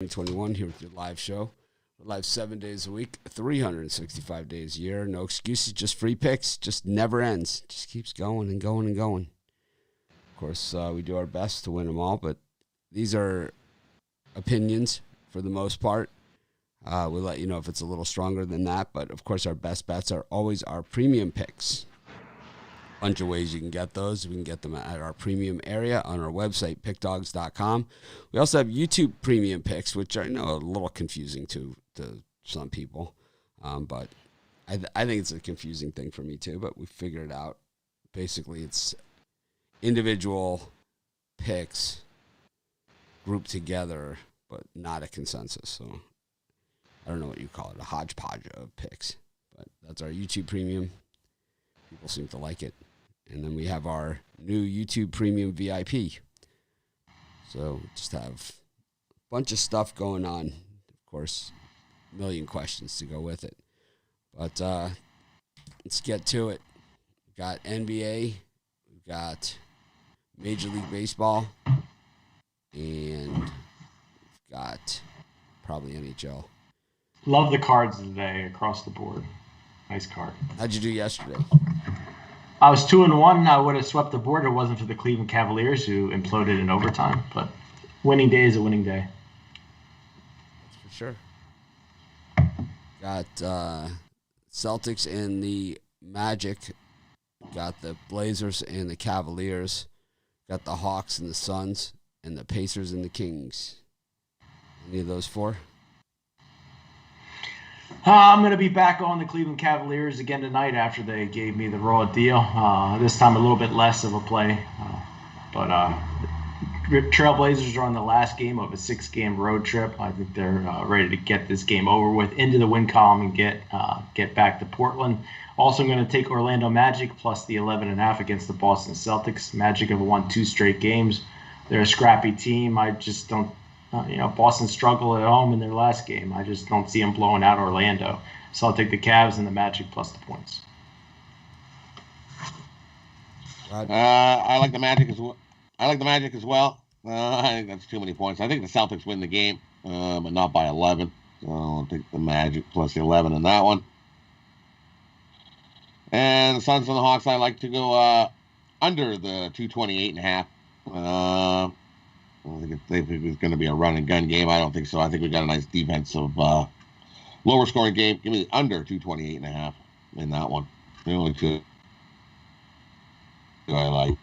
2021 here with your live show. We're live 7 days a week, 365 days a year. No excuses, just free picks. Just never ends. Just keeps going and going and going. Of course, we do our best to win them all, but these are opinions for the most part. We'll let you know if it's a little stronger than that, but of course our best bets are always our premium picks. Bunch of ways you can get those. We can get them at our premium area on our website, pickdogs.com. We also have YouTube premium picks, which are, a little confusing to some people. But I think it's a confusing thing for me too, but we figured it out. Basically, it's individual picks grouped together, but not a consensus. So I don't know what you call it, a hodgepodge of picks. But that's our YouTube premium. People seem to like it. And then we have our new YouTube Premium VIP. So just have a bunch of stuff going on. Of course, a million questions to go with it. But let's get to it. We've got NBA. We've got Major League Baseball. And we've got probably NHL. Love the cards today across the board. Nice card. How'd you do yesterday? I was 2-1. I would have swept the board if it wasn't for the Cleveland Cavaliers, who imploded in overtime. But winning day is a winning day. That's for sure. Got Celtics and the Magic. Got the Blazers and the Cavaliers. Got the Hawks and the Suns. And the Pacers and the Kings. Any of those four? I'm going to be back on the Cleveland Cavaliers again tonight after they gave me the raw deal. This time a little bit less of a play. But Trailblazers are on the last game of a 6-game road trip. I think they're ready to get this game over with, into the win column, and get back to Portland. Also, I'm going to take Orlando Magic plus the 11.5 against the Boston Celtics. Magic have won 2 straight games. They're a scrappy team. I just don't. Boston struggled at home in their last game. I just don't see them blowing out Orlando. So I'll take the Cavs and the Magic plus the points. I like the Magic as well. I think that's too many points. I think the Celtics win the game, but not by 11. So I'll take the Magic plus the 11 in that one. And the Suns and the Hawks, I like to go under the 228.5. I think it's going to be a run and gun game. I don't think so. I think we got a nice defensive, lower scoring game. Give me under 228.5 in that one. The only two I like.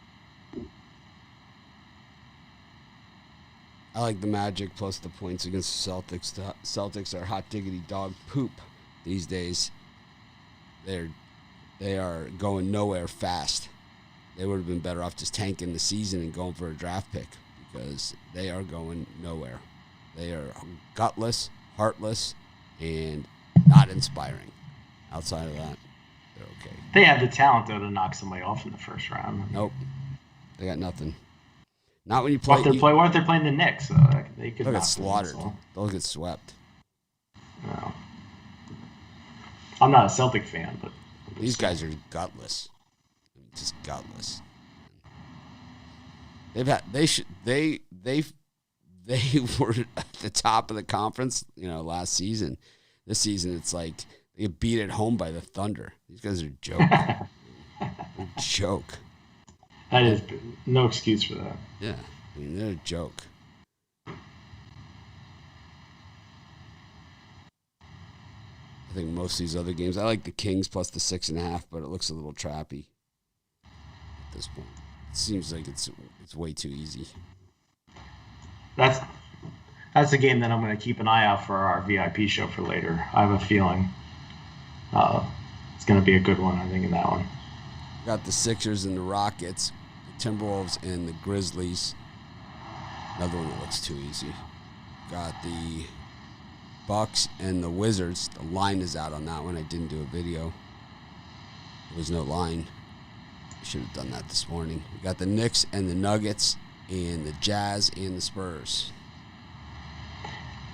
I like the Magic plus the points against the Celtics. The Celtics are hot diggity dog poop these days. They are going nowhere fast. They would have been better off just tanking the season and going for a draft pick, because they are going nowhere. They are gutless, heartless, and not inspiring. Outside of that, they're okay. They have the talent, though, to knock somebody off in the first round. Nope. They got nothing. Not when you play. What if they're playing the Knicks? They could they'll get slaughtered. They'll get swept. No. I'm not a Celtic fan, but these guys are gutless. Just gutless. They were at the top of the conference, last season. This season, it's like they get beat at home by the Thunder. These guys are a joke. They're a joke. That is no excuse for that. Yeah, they're a joke. I think most of these other games, I like the Kings plus the 6.5, but it looks a little trappy at this point. It seems like it's way too easy. That's a game that I'm going to keep an eye out for our VIP show for later. I have a feeling it's going to be a good one, I think, in that one. Got the Sixers and the Rockets, the Timberwolves and the Grizzlies. Another one that looks too easy. Got the Bucks and the Wizards. The line is out on that one. I didn't do a video. There was no line. Should have done that this morning. We got the Knicks and the Nuggets and the Jazz and the Spurs.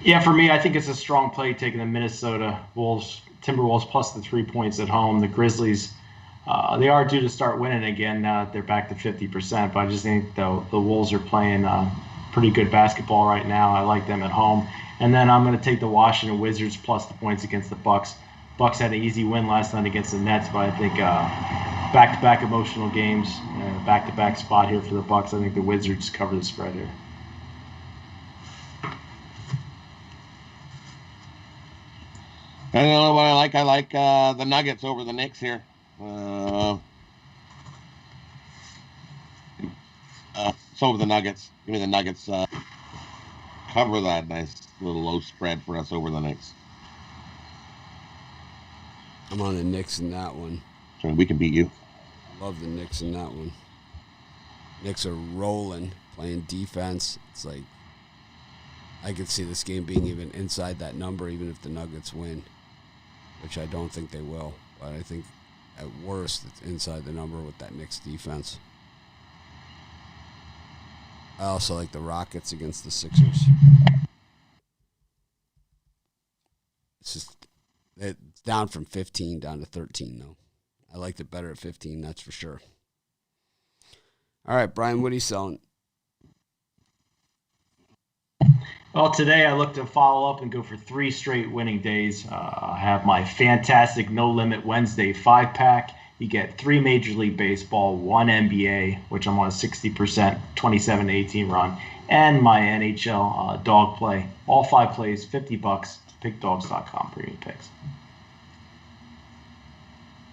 Yeah, for me, I think it's a strong play taking the Minnesota Timberwolves plus the 3 points at home. The Grizzlies, they are due to start winning again. They're back to 50%, but I just think the Wolves are playing pretty good basketball right now. I like them at home. And then I'm going to take the Washington Wizards plus the points against the Bucks. Bucks had an easy win last night against the Nets, but I think back-to-back emotional games, back-to-back spot here for the Bucks. I think the Wizards cover the spread here. I don't know what I like. I like the Nuggets over the Knicks here. So over the Nuggets. Give me the Nuggets. Cover that nice little low spread for us over the Knicks. I'm on the Knicks in that one. So we can beat you. Love the Knicks in that one. Knicks are rolling, playing defense. It's like I could see this game being even inside that number, even if the Nuggets win, which I don't think they will. But I think at worst, it's inside the number with that Knicks defense. I also like the Rockets against the Sixers. It's down from 15 down to 13, though. I liked it better at 15, that's for sure. All right, Brian, what are you selling? Well, today I look to follow up and go for 3 straight winning days. I have my fantastic No Limit Wednesday 5-pack. You get 3 Major League Baseball, 1 NBA, which I'm on a 60%, 27-18 run, and my NHL dog play. All 5 plays, $50, pickdogs.com, premium picks.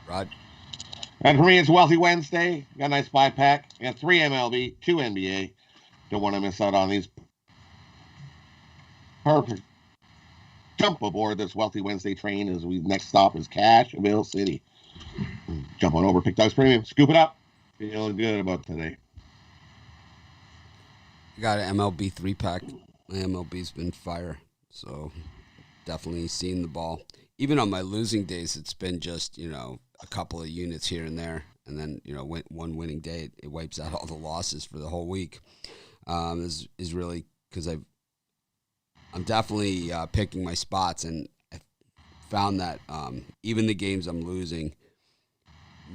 Rod? And for me, it's Wealthy Wednesday. Got a nice 5-pack. Got 3 MLB, 2 NBA. Don't want to miss out on these. Perfect. Jump aboard this Wealthy Wednesday train as we next stop is Cashville City. Jump on over, Pick Dogs Premium, scoop it up. Feeling good about today. I got an MLB 3-pack. My MLB's been fire, so definitely seeing the ball. Even on my losing days, it's been just, a couple of units here and there, and then, one winning day, it wipes out all the losses for the whole week. Is really because I'm definitely picking my spots, and I found that even the games I'm losing,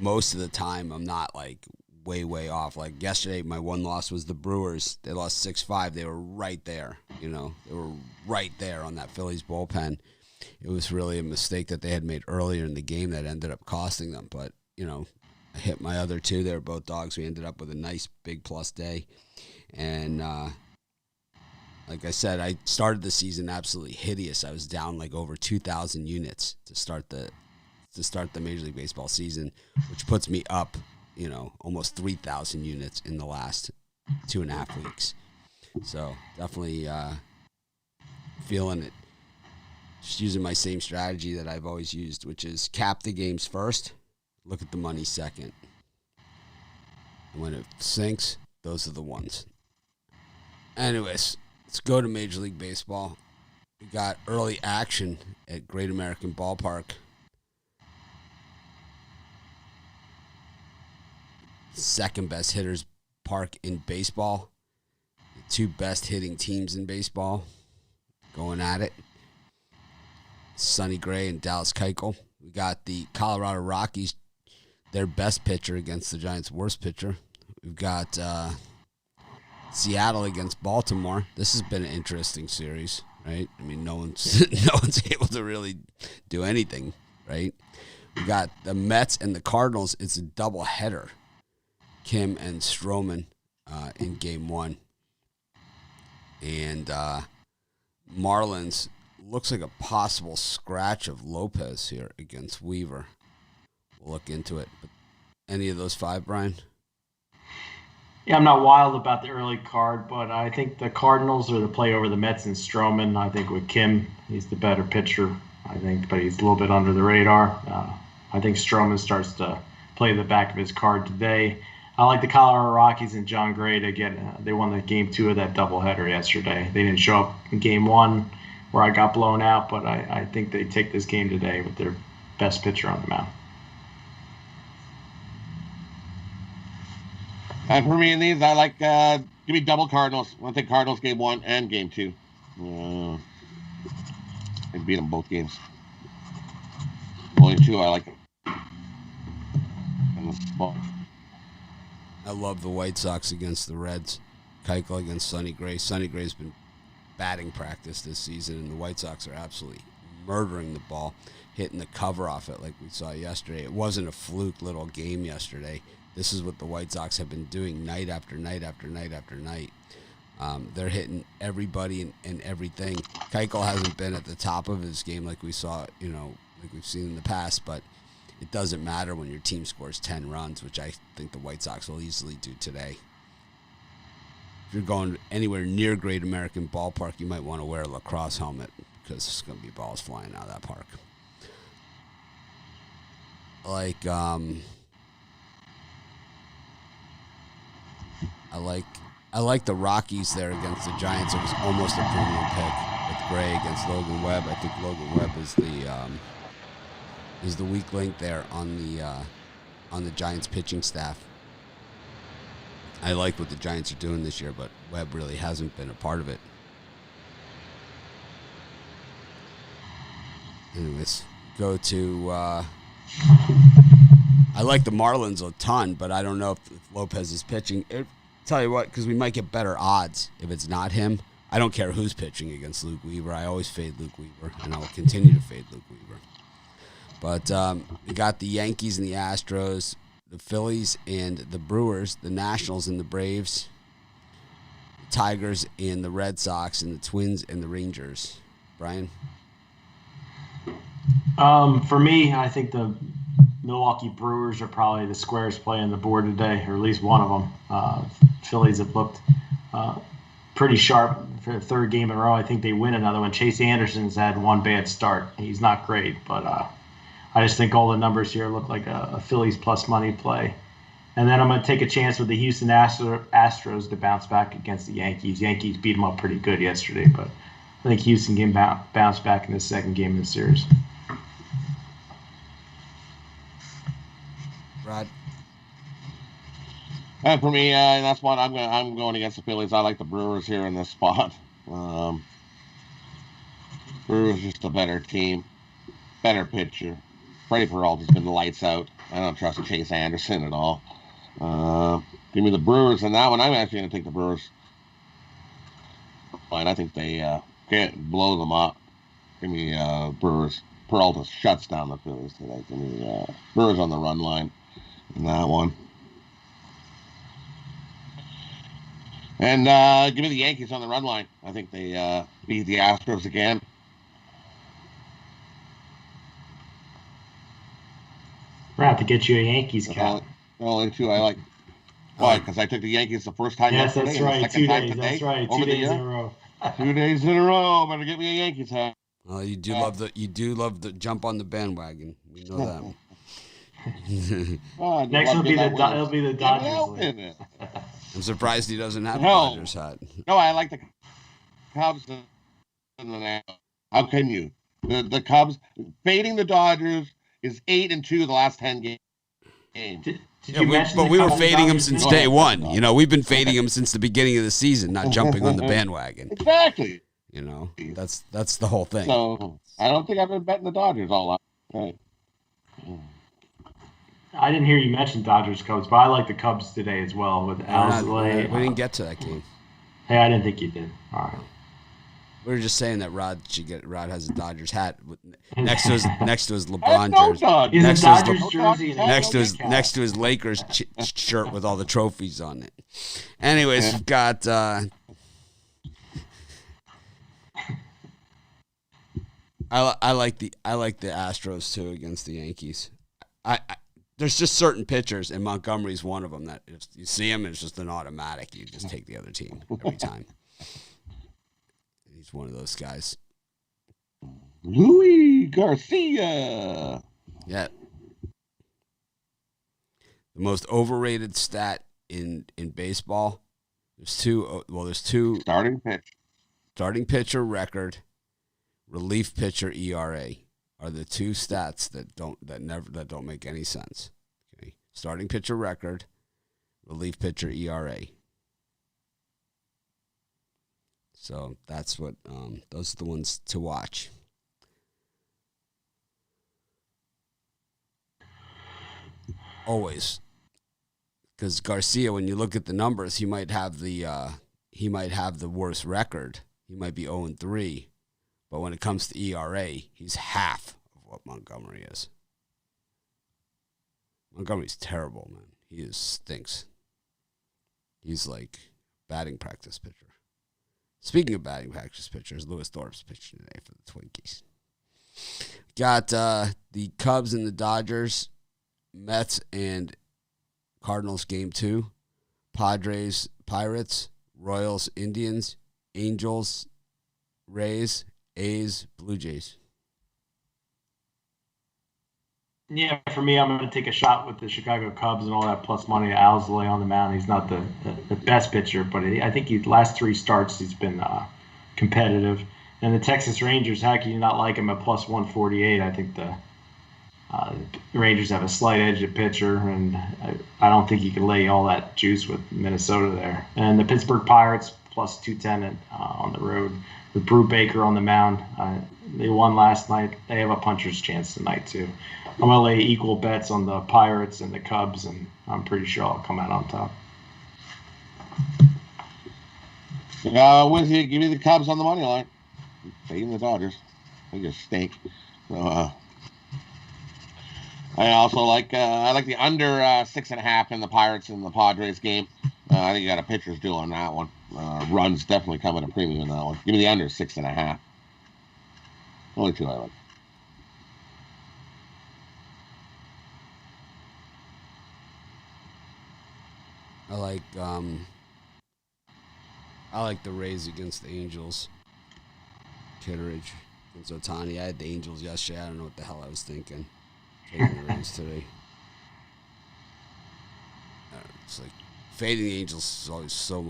most of the time I'm not like way off. Like yesterday, my one loss was the Brewers. They lost 6-5. They were right there. They were right there on that Phillies bullpen. It was really a mistake that they had made earlier in the game that ended up costing them. But, I hit my other 2. They were both dogs. We ended up with a nice big plus day. And like I said, I started the season absolutely hideous. I was down like over 2,000 units to start the Major League Baseball season, which puts me up, almost 3,000 units in the last 2.5 weeks. So definitely feeling it. Just using my same strategy that I've always used, which is cap the games first, look at the money second. And when it sinks, those are the ones. Anyways, let's go to Major League Baseball. We got early action at Great American Ballpark. Second best hitters park in baseball. The 2 best hitting teams in baseball going at it. Sonny Gray and Dallas Keuchel. We got the Colorado Rockies, their best pitcher against the Giants' worst pitcher. We've got Seattle against Baltimore. This has been an interesting series, right? I mean, no one's able to really do anything, right? We got the Mets and the Cardinals. It's a doubleheader. Kim and Stroman in Game 1. And Marlins looks like a possible scratch of Lopez here against Weaver. We'll look into it. But any of those 5, Brian? Yeah, I'm not wild about the early card, but I think the Cardinals are the play over the Mets and Stroman. I think with Kim, he's the better pitcher, but he's a little bit under the radar. I think Stroman starts to play the back of his card today. I like the Colorado Rockies and John Gray to get. They won the Game 2 of that doubleheader yesterday. They didn't show up in Game 1 where I got blown out, but I think they take this game today with their best pitcher on the mound. And for me in these, I like, give me double Cardinals. I want to take Cardinals Game 1 and Game 2. They beat them both games. Only 2 I like. I love the White Sox against the Reds. Keuchel against Sonny Gray. Sonny Gray's been batting practice this season, and the White Sox are absolutely murdering the ball, hitting the cover off it like we saw yesterday. It wasn't a fluke little game yesterday. This is what the White Sox have been doing night after night after night after night. They're hitting everybody and everything. Keuchel hasn't been at the top of his game like we saw, like we've seen in the past, but it doesn't matter when your team scores 10 runs, which I think the White Sox will easily do today. If you're going anywhere near Great American Ballpark, you might want to wear a lacrosse helmet because there's going to be balls flying out of that park. I like the Rockies there against the Giants. It was almost a premium pick with Gray against Logan Webb. I think Logan Webb is the weak link there on the Giants pitching staff. I like what the Giants are doing this year, but Webb really hasn't been a part of it. Anyways, go to. I like the Marlins a ton, but I don't know if Lopez is pitching. Tell you what, because we might get better odds if it's not him. I don't care who's pitching against Luke Weaver. I always fade Luke Weaver, and I will continue to fade Luke Weaver. But we got the Yankees and the Astros, the Phillies and the Brewers, the Nationals and the Braves, the Tigers and the Red Sox, and the Twins and the Rangers. Brian? For me, I think the Milwaukee Brewers are probably the squarest play on the board today, or at least one of them. Phillies have looked pretty sharp for the third game in a row. I think they win another one. Chase Anderson's had one bad start. He's not great, but I just think all the numbers here look like a Phillies plus money play. And then I'm going to take a chance with the Houston Astros to bounce back against the Yankees. Yankees beat them up pretty good yesterday, but I think Houston can bounce back in the second game of the series. Rod? And for me, that's what I'm going against the Phillies. I like the Brewers here in this spot. Brewers just a better team, better pitcher. Freddie Peralta's been lights out. I don't trust Chase Anderson at all. Give me the Brewers in that one. I'm actually going to take the Brewers. Fine, I think they can't blow them up. Give me Brewers. Peralta shuts down the Phillies today. Give me Brewers on the run line in that one. And give me the Yankees on the run line. I think they beat the Astros again. We're going to have to get you a Yankees cap. Only two I like. Why? Because I took the Yankees the first time yesterday. Yes, that's right. 2 days. Today, that's right. 2 days in a row. 2 days in a row. Better get me a Yankees hat. Well, you do love the jump on the bandwagon. We know that. Next it'll be the Dodgers. I'm surprised he doesn't have a Dodgers hat. No, I like the Cubs. How can you? The Cubs fading the Dodgers is 8-2 the last 10 games. But we were fading him since day one. We've been fading him since the beginning of the season, not jumping on the bandwagon. Exactly. That's the whole thing. So I don't think I've been betting the Dodgers all out. Right. I didn't hear you mention Dodgers Cubs, but I like the Cubs today as well with Alzolay. We didn't get to that game. Hey, I didn't think you did. All right. We were just saying that Rod has a Dodgers hat next to his LeBron jersey. Next to his Lakers shirt with all the trophies on it. Anyways, we've got I like the Astros too against the Yankees. There's just certain pitchers, and Montgomery's one of them that if you see him, it's just an automatic. You just take the other team every time. He's one of those guys. Louis Garcia. Yeah. The most overrated stat in baseball. There's two. Starting pitcher record, relief pitcher ERA are the two stats that don't make any sense. Okay. Starting pitcher record, relief pitcher ERA. So that's what those are the ones to watch. Always. Because Garcia, when you look at the numbers, he might have the he might have the worst record. He might be 0-3. But when it comes to ERA, he's half of what Montgomery is. Montgomery's terrible, man. He stinks. He's like batting practice pitcher. Speaking of batting practice pitchers, Lewis Thorpe's pitching today for the Twinkies. Got the Cubs and the Dodgers, Mets and Cardinals game 2, Padres, Pirates, Royals, Indians, Angels, Rays, A's, Blue Jays. Yeah, for me, I'm going to take a shot with the Chicago Cubs and all that plus money. Alzolay on the mound. He's not the best pitcher, but I think the last 3 starts he's been competitive. And the Texas Rangers, how can you not like him at plus 148? I think the Rangers have a slight edge at pitcher, and I don't think you can lay all that juice with Minnesota there. And the Pittsburgh Pirates plus 210 on the road with Brew Baker on the mound. They won last night. They have a puncher's chance tonight too. I'm going to lay equal bets on the Pirates and the Cubs, and I'm pretty sure I'll come out on top. Give me the Cubs on the money line. Fading the Dodgers. They just stink. So, I also like the under 6.5 in the Pirates and the Padres game. I think you got a pitcher's due on that one. Runs definitely come at a premium in that one. Give me the under 6.5. Only 2 I like. I like the Rays against the Angels. Kitteridge against Ohtani. I had the Angels yesterday. I don't know what the hell I was thinking. Taking the Rays today. It's like fading the Angels is always so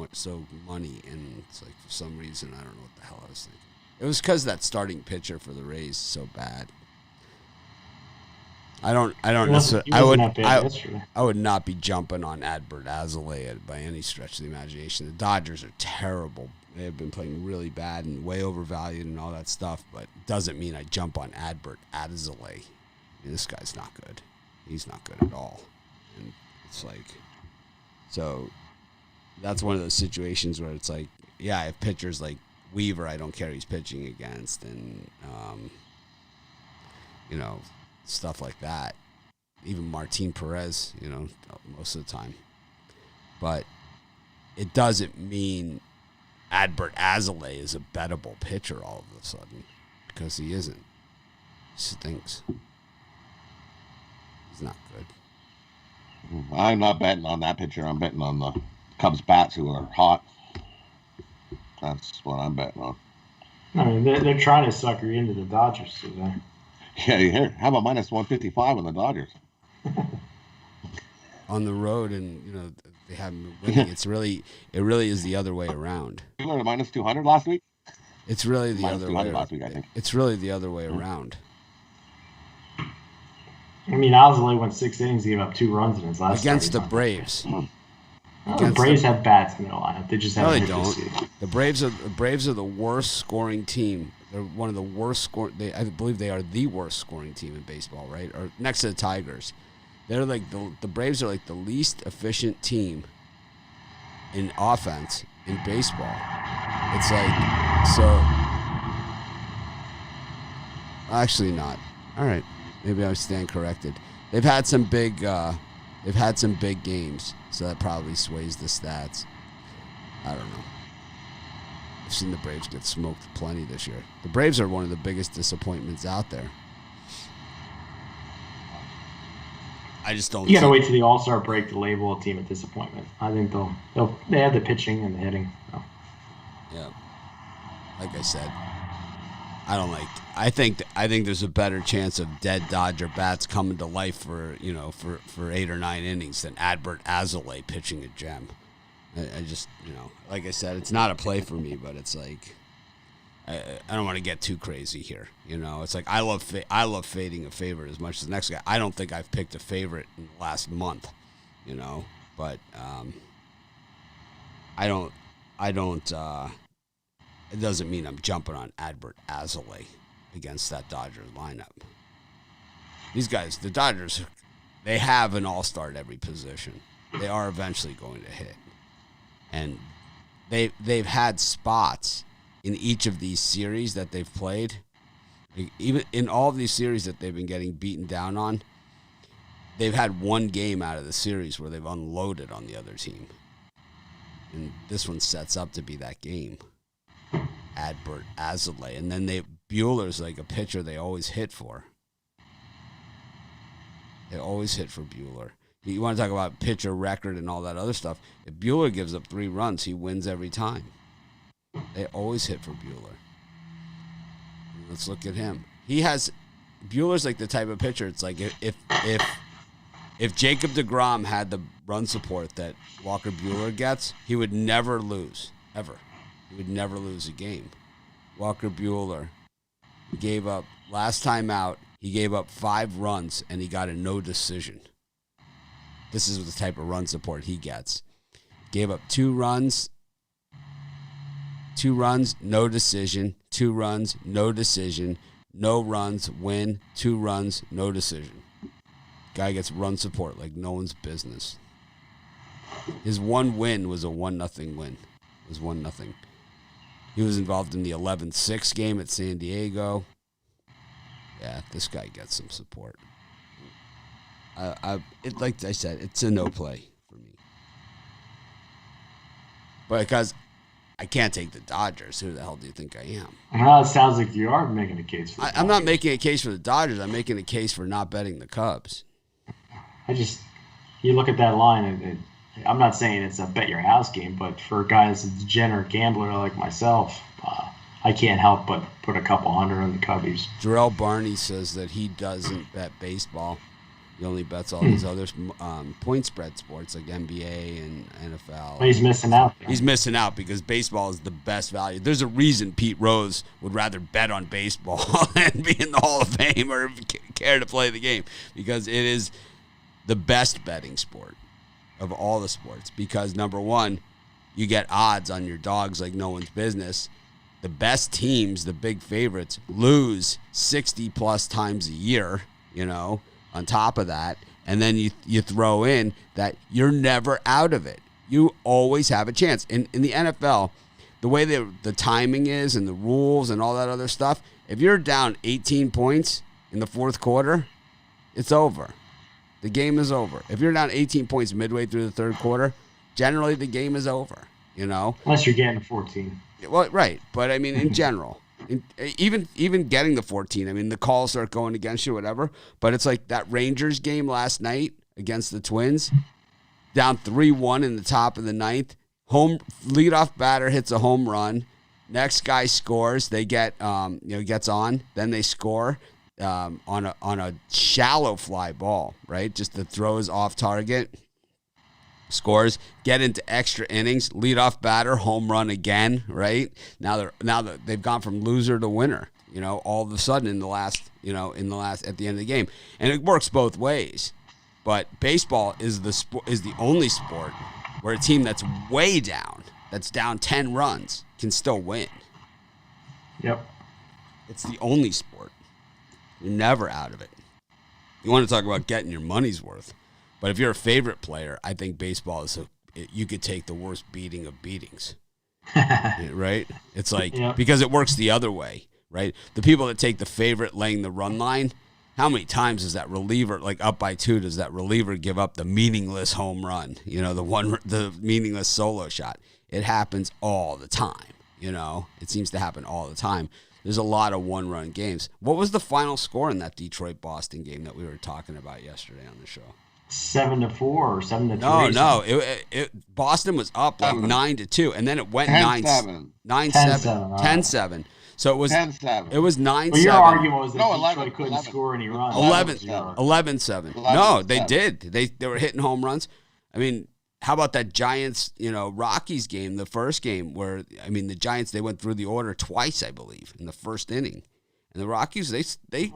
money, and it's like for some reason I don't know what the hell I was thinking. It was because that starting pitcher for the Rays is so bad. I don't necessarily. I would not be jumping on Adbert Alzolay by any stretch of the imagination. The Dodgers are terrible. They have been playing really bad and way overvalued and all that stuff, but it doesn't mean I jump on Adbert Alzolay. This guy's not good. He's not good at all. And it's like, so that's one of those situations where it's like, yeah, I have pitchers like Weaver I don't care he's pitching against, and stuff like that. Even Martin Perez, most of the time. But it doesn't mean Adbert Alzolay is a bettable pitcher all of a sudden, because he isn't. He stinks. He's not good. I'm not betting on that pitcher. I'm betting on the Cubs bats who are hot. That's what I'm betting on. I mean, they're trying to sucker you into the Dodgers today. Yeah, you hear? How about minus 155 on the Dodgers? On the road, and they haven't been winning. It really is the other way around. You were minus 200 last week. It's really the other way. Last week, I think. It's really the other way around. I mean, Alzolay went 6 innings, he gave up 2 runs in his last against the Braves. The Braves have bats in their lineup. They just haven't. No, they don't. The Braves are the worst scoring team. They're one of the worst I believe they are the worst scoring team in baseball, right? Or next to the Tigers. They're like the Braves are like the least efficient team in offense in baseball. It's like, so. Actually, not. All right, maybe I stand corrected. They've had some big games, so that probably sways the stats. I don't know. I've seen the Braves get smoked plenty this year. The Braves are one of the biggest disappointments out there. I just don't. You gotta wait till the All-Star break to label a team a disappointment. I think they have the pitching and the hitting. So. Yeah, like I said, I think there's a better chance of dead Dodger bats coming to life for 8 or 9 innings than Adbert Alzolay pitching a gem. I just, like I said, it's not a play for me, but it's like I don't want to get too crazy here. It's like I love fading a favorite as much as the next guy. I don't think I've picked a favorite in the last month, but I don't. It doesn't mean I'm jumping on Adbert Alzolay against that Dodgers lineup. These guys, the Dodgers, they have an all-star at every position. They are eventually going to hit. And they've had spots in each of these series that they've played. Like, even in all of these series that they've been getting beaten down on, they've had one game out of the series where they've unloaded on the other team. And this one sets up to be that game. Adbert, Azalea. And then Bueller's like a pitcher they always hit for. They always hit for Bueller. You want to talk about pitcher record and all that other stuff. If Bueller gives up 3 runs, he wins every time. They always hit for Bueller. Let's look at him. Bueller's like the type of pitcher. It's like if Jacob deGrom had the run support that Walker Buehler gets, he would never lose, ever. He would never lose a game. Walker Buehler gave up, last time out, he gave up 5 runs, and he got a no decision. This is the type of run support he gets. Gave up 2 runs, no decision. 2 runs, no decision. No runs, win. 2 runs, no decision. Guy gets run support like no one's business. His one win was a 1-0 win. It was 1-0. He was involved in the 11-6 game at San Diego. Yeah, this guy gets some support. Like I said, it's a no play for me. But because I can't take the Dodgers, who the hell do you think I am? Well, it sounds like you are making a case for the Dodgers. I'm not making a case for the Dodgers. I'm making a case for not betting the Cubs. You look at that line, and I'm not saying it's a bet your house game, but for a guy that's a degenerate gambler like myself, I can't help but put a couple hundred on the Cubbies. Jarrell Barney says that he doesn't bet baseball. He only bets all these other point spread sports like NBA and NFL. But he's missing out. He's missing out because baseball is the best value. There's a reason Pete Rose would rather bet on baseball and be in the Hall of Fame or care to play the game, because it is the best betting sport of all the sports. Because, number one, you get odds on your dogs like no one's business. The best teams, the big favorites, lose 60-plus times a year, on top of that. And then you throw in that you're never out of it. You always have a chance. In the NFL, the way the timing is and the rules and all that other stuff, if you're down 18 points in the fourth quarter, it's over. The game is over. If you're down 18 points midway through the third quarter, generally the game is over, Unless you're getting 14. Well, right. But, I mean, in general. Even getting the 14, the calls start going against you, whatever. But it's like that Rangers game last night against the Twins, down 3-1 in the top of the ninth. Leadoff batter hits a home run. Next guy scores. They get gets on. Then they score on a shallow fly ball, right? Just the throws off target. Scores, get into extra innings, leadoff batter, home run again, right? Now they've gone from loser to winner, all of a sudden in the last at the end of the game. And it works both ways. But baseball is the only sport where a team that's way down, that's down 10 runs, can still win. Yep. It's the only sport. You're never out of it. You want to talk about getting your money's worth. But if you're a favorite player, I think baseball you could take the worst beating of beatings, right? It's like, because it works the other way, right? The people that take the favorite laying the run line, how many times does that reliever, like up by 2, does that reliever give up the meaningless home run? The meaningless solo shot. It happens all the time. It seems to happen all the time. There's a lot of 1-run games. What was the final score in that Detroit-Boston game that we were talking about yesterday on the show? 7-4 or 7-3. No. Boston was up like 9-2, and then it went 9-7. 10-7. So it was 10-7. It was 9-7. Well, your argument was that Detroit couldn't score any runs. 11-7. No, they did. They were hitting home runs. How about that Giants, Rockies game, the first game where the Giants, they went through the order twice, I believe, in the first inning, and the Rockies they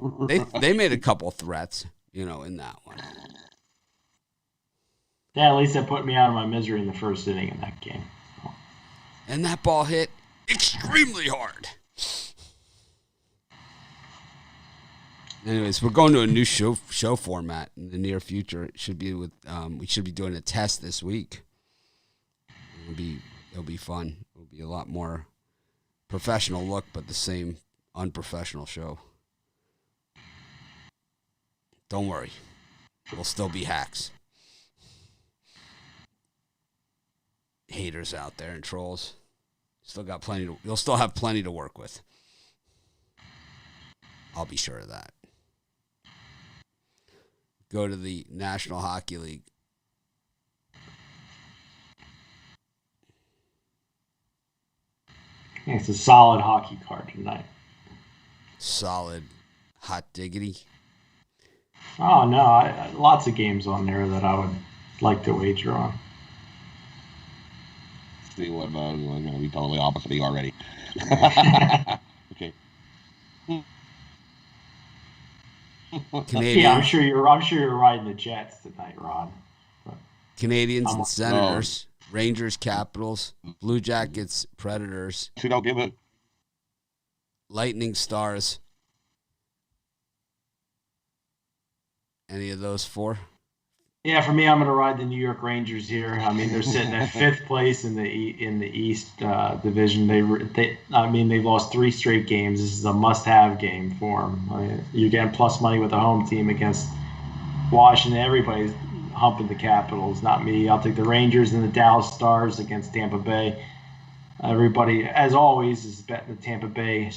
made a couple threats, in that one. Yeah, at least that put me out of my misery in the first inning in that game. And that ball hit extremely hard. Anyways, we're going to a new show format in the near future. It should be with we should be doing a test this week. It'll be fun. It'll be a lot more professional look, but the same unprofessional show. Don't worry. We'll still be hacks. Haters out there and trolls. You'll still have plenty to work with. I'll be sure of that. Go to the National Hockey League. It's a solid hockey card tonight. Solid hot diggity. Oh, no. Lots of games on there that I would like to wager on. See what I'm going to be totally opposite of you already. Okay. Canadians. Yeah, I'm sure you're riding the Jets tonight, Rod. But Canadians and Senators. Rangers, Capitals. Blue Jackets, Predators. You don't give it. Lightning, Stars. Any of those four? Yeah, for me, I'm going to ride the New York Rangers here. I mean, they're sitting at 5th place in the East Division. They've lost 3 straight games. This is a must-have game for them. I mean, you're getting plus money with the home team against Washington. Everybody's humping the Capitals, not me. I'll take the Rangers and the Dallas Stars against Tampa Bay. Everybody, as always, is betting the Tampa Bay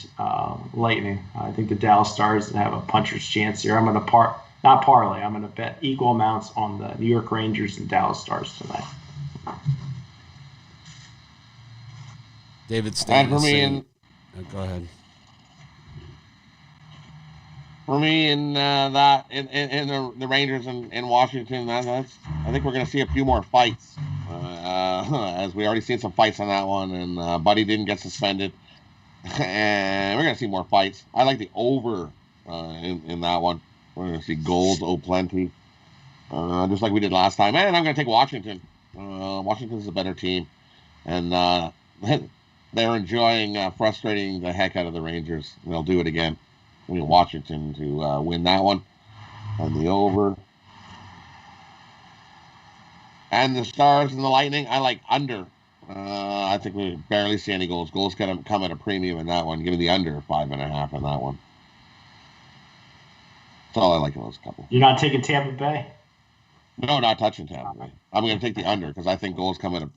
Lightning. I think the Dallas Stars have a puncher's chance here. I'm going to not parlay. I'm going to bet equal amounts on the New York Rangers and Dallas Stars tonight. David Stanton. For me, go ahead. For me, in the Rangers in Washington, I think we're going to see a few more fights. As we already seen some fights on that one, and Buddy didn't get suspended, and we're going to see more fights. I like the over in that one. We're going to see goals, plenty, just like we did last time. And I'm going to take Washington. Washington's a better team, and they're enjoying frustrating the heck out of the Rangers. And they'll do it again. We need Washington to win that one, and the over. And the Stars and the Lightning, I like under. I think we barely see any goals. Goals can come at a premium in that one. Give me the under 5.5 on that one. That's all I like in those couple. You're not taking Tampa Bay? No, not touching Tampa Bay. I'm going to take the under because I think goals come at a.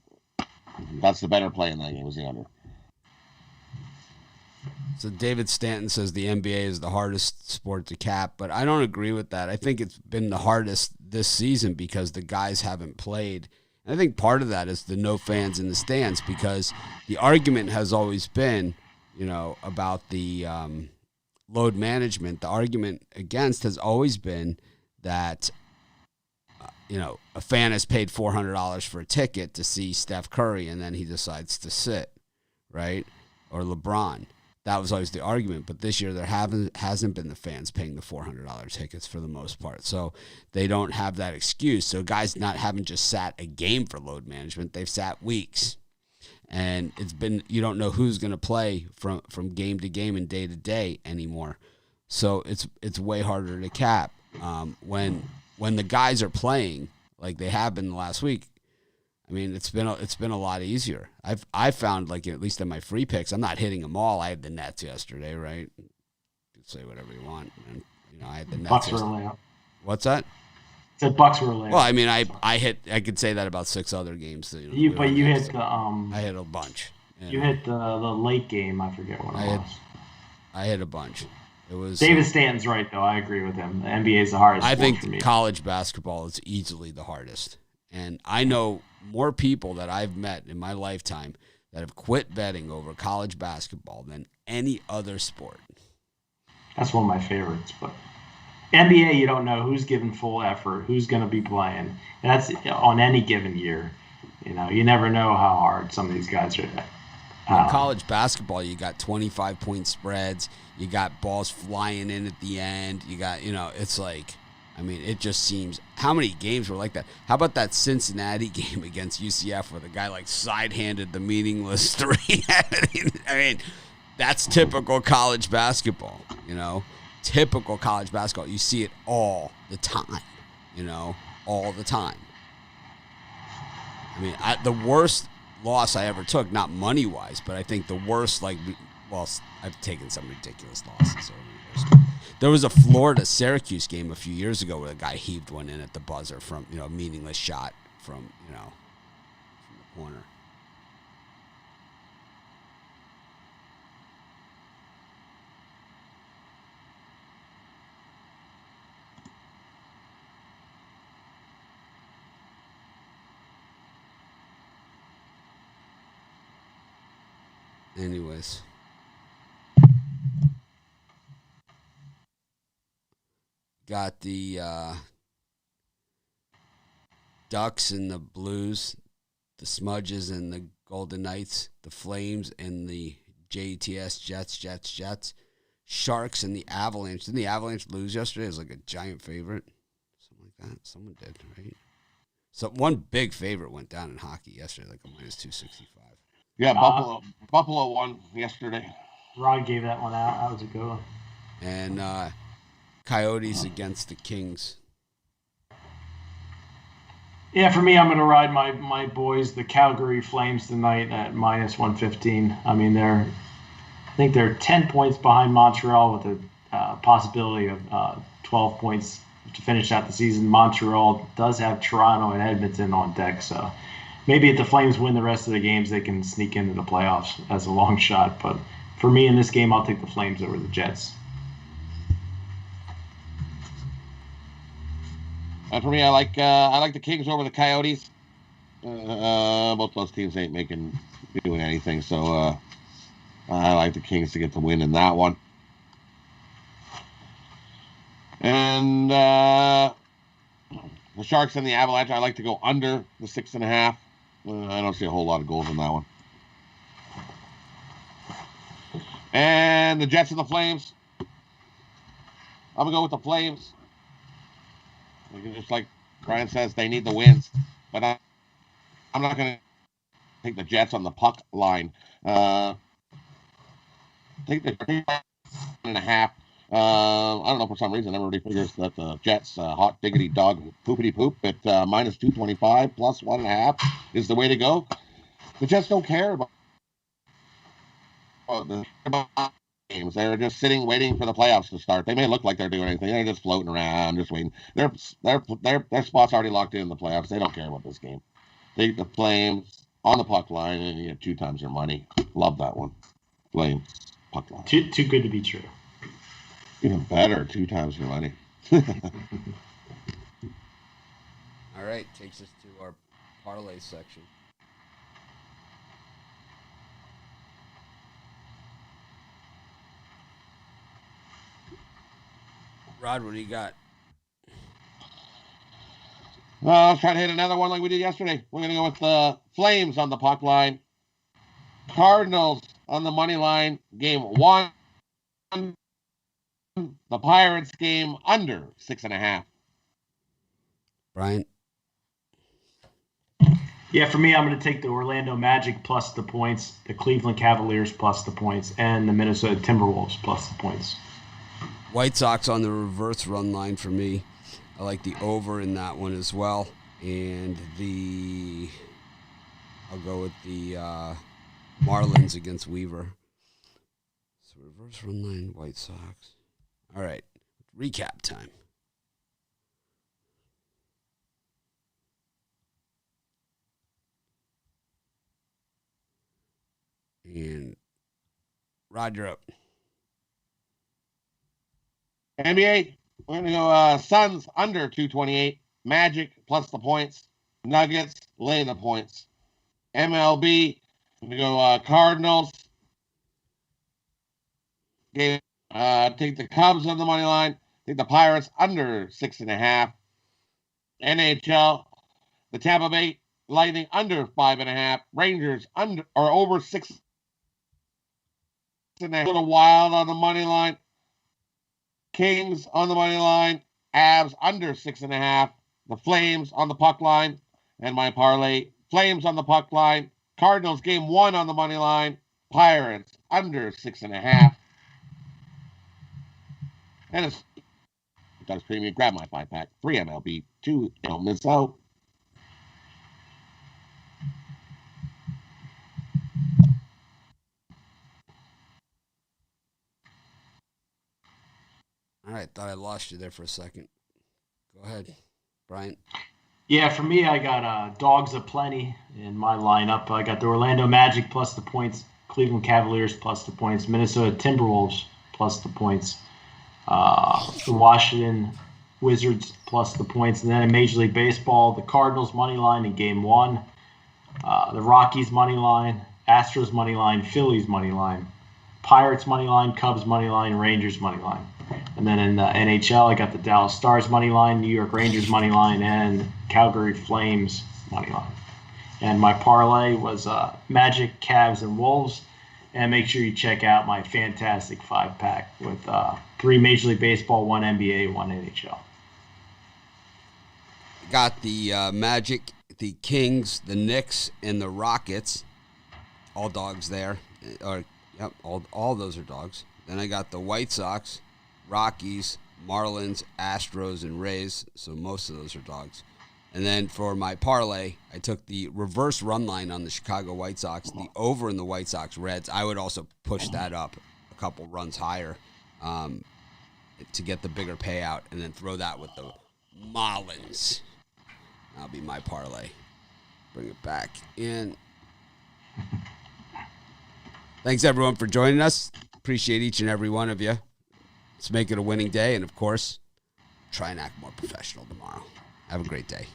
That's the better play in that game, was the under. So David Stanton says the NBA is the hardest sport to cap, but I don't agree with that. I think it's been the hardest this season because the guys haven't played. And I think part of that is the no fans in the stands because the argument has always been, about the load management. The argument against has always been that, a fan has paid $400 for a ticket to see Steph Curry and then he decides to sit, right? Or LeBron. That was always the argument, but this year there hasn't been the fans paying the $400 tickets for the most part, so they don't have that excuse. So guys haven't just sat a game for load management; they've sat weeks, and it's been you don't know who's going to play from game to game and day to day anymore. So it's way harder to cap when the guys are playing like they have been last week. I mean, it's been a lot easier. I found, like, at least in my free picks, I'm not hitting them all. I had the Nets yesterday, right? You can say whatever you want. And, I had the Nets. Bucks were a layup. What's that? Said Bucks were a layup. Well, I mean, I could say that about 6 other games. But you hit the I hit a bunch. You hit the late game. I forget what it was. I hit a bunch. It was David Stanton's right, though. I agree with him. The NBA is the hardest. I think for me. College basketball is easily the hardest, and I know more people that I've met in my lifetime that have quit betting over college basketball than any other sport. That's one of my favorites, but NBA, you don't know who's giving full effort, who's going to be playing. And that's on any given year. You never know how hard some of these guys are. In college basketball, you got 25-point spreads. You got balls flying in at the end. You got, it's like, I mean, it just seems, how many games were like that? How about that Cincinnati game against UCF where the guy, like, side-handed the meaningless 3? I mean, that's typical college basketball, Typical college basketball. You see it all the time, all the time. I mean, the worst loss I ever took, not money wise, but I think the worst, I've taken some ridiculous losses over the years. There was a Florida Syracuse game a few years ago where a guy heaved one in at the buzzer from, a meaningless shot from the corner. Anyways. Got the Ducks and the Blues, the Smudges and the Golden Knights, the Flames and the JTS Jets, Sharks and the Avalanche. Didn't the Avalanche lose yesterday? It was like a giant favorite. Something like that. Someone did, right? So one big favorite went down in hockey yesterday, like a -265. Yeah, Buffalo won yesterday. Rod gave that one out. That was a good one. And Coyotes against the Kings. Yeah, for me, I'm going to ride my boys, the Calgary Flames, tonight at -115. I mean, I think they're 10 points behind Montreal with a possibility of 12 points to finish out the season. Montreal does have Toronto and Edmonton on deck, so maybe if the Flames win the rest of the games, they can sneak into the playoffs as a long shot. But for me in this game, I'll take the Flames over the Jets. And for me, I like the Kings over the Coyotes. Both those teams ain't doing anything, so I like the Kings to get the win in that one. And the Sharks and the Avalanche, I like to go under the 6.5. I don't see a whole lot of goals in that one. And the Jets and the Flames, I'm gonna go with the Flames. Just like Brian says, they need the wins, but I'm not going to take the Jets on the puck line. Take the 1.5. I don't know, for some reason everybody figures that the Jets hot diggity dog poopity poop at -225 plus 1.5 is the way to go. The Jets don't care about the games. They're just sitting waiting for the playoffs to start. They may look like they're doing anything. They're just floating around, just waiting. Their spot's already locked in the playoffs. They don't care about this game. Take the Flames on the puck line, and you get 2 times your money. Love that one. Flames puck line. Too good to be true. Even better, 2 times your money. All right, takes us to our parlay section. Rod, what do you got? Let's try to hit another one like we did yesterday. We're going to go with the Flames on the puck line. Cardinals on the money line. Game 1. The Pirates game under 6.5. Brian? Yeah, for me, I'm going to take the Orlando Magic plus the points, the Cleveland Cavaliers plus the points, and the Minnesota Timberwolves plus the points. White Sox on the reverse run line for me. I like the over in that one as well. And I'll go with the Marlins against Weaver. So reverse run line, White Sox. All right, recap time. And Rod, you're up. NBA, we're going to go Suns under 228. Magic plus the points. Nuggets lay the points. MLB, we're going to go Cardinals. Take the Cubs on the money line. Take the Pirates under 6.5. NHL, the Tampa Bay Lightning under 5.5. Rangers under or over 6.5. A little Wild on the money line. Kings on the money line. Avs under 6.5. The Flames on the puck line. And my parlay, Flames on the puck line. Cardinals game 1 on the money line. Pirates under 6.5. And it's Ducks Premium. Grab my 5-pack. 3 MLB. 2 don't miss out. right, thought I lost you there for a second. Go ahead, Brian. Yeah, for me, I got dogs aplenty in my lineup. I got the Orlando Magic plus the points, Cleveland Cavaliers plus the points, Minnesota Timberwolves plus the points, the Washington Wizards plus the points, and then in Major League Baseball, the Cardinals money line in Game 1, the Rockies money line, Astros money line, Phillies money line, Pirates money line, Cubs money line, Rangers money line. And then in the NHL, I got the Dallas Stars money line, New York Rangers money line, and Calgary Flames money line. And my parlay was Magic, Cavs, and Wolves. And make sure you check out my fantastic 5-pack with 3 Major League Baseball, 1 NBA, 1 NHL. Got the Magic, the Kings, the Knicks, and the Rockets. All dogs there. Yep, all those are dogs. Then I got the White Sox, Rockies, Marlins, Astros, and Rays. So most of those are dogs. And then for my parlay, I took the reverse run line on the Chicago White Sox, the over in the White Sox Reds. I would also push that up a couple runs higher to get the bigger payout, and then throw that with the Marlins. That'll be my parlay. Bring it back in. Thanks, everyone, for joining us. Appreciate each and every one of you. Let's make it a winning day, and, of course, try and act more professional tomorrow. Have a great day.